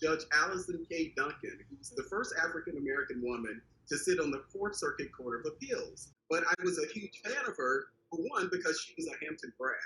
Judge Allison K. Duncan, who's the first African-American woman to sit on the Fourth Circuit Court of Appeals. But I was a huge fan of her, for one, because she was a Hampton grad.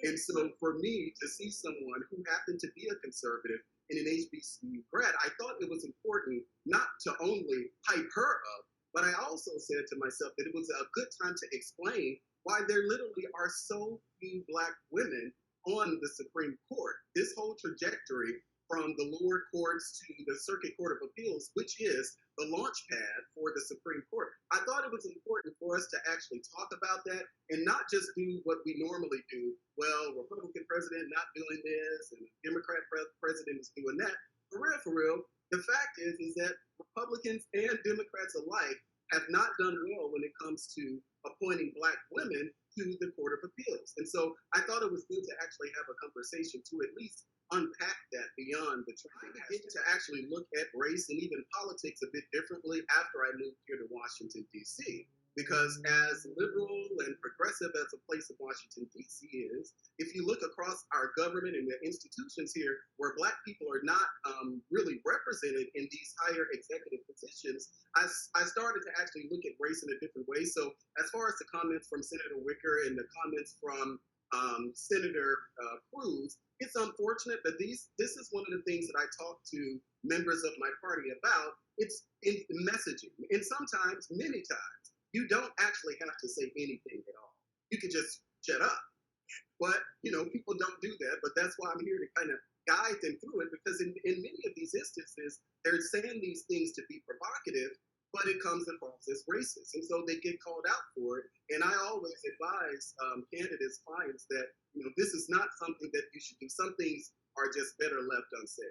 And so for me to see someone who happened to be a conservative and an HBCU grad, I thought it was important not to only hype her up, but I also said to myself that it was a good time to explain why there literally are so few Black women on the Supreme Court. This whole trajectory from the lower courts to the Circuit Court of Appeals, which is the launch pad for the Supreme Court. I thought it was important for us to actually talk about that and not just do what we normally do. Well, Republican president not doing this and Democrat president is doing that. For real, the fact is that Republicans and Democrats alike have not done well when it comes to appointing Black women to the Court of Appeals. And so I thought it was good to actually have a conversation to at least unpack that beyond the trying to get to actually look at race and even politics a bit differently after I moved here to Washington, D.C. Because as liberal and progressive as a place of Washington, D.C. is, if you look across our government and the institutions here where Black people are not really represented in these higher executive positions, I started to actually look at race in a different way. So as far as the comments from Senator Wicker and the comments from Senator Cruz, it's unfortunate, but this is one of the things that I talk to members of my party about. It's in messaging. And sometimes, many times, you don't actually have to say anything at all. You can just shut up. But, people don't do that. But that's why I'm here to kind of guide them through it, because in many of these instances, they're saying these things to be provocative, but it comes across as racist. And so they get called out for it. And I always advise candidates, clients that, this is not something that you should do. Some things are just better left unsaid.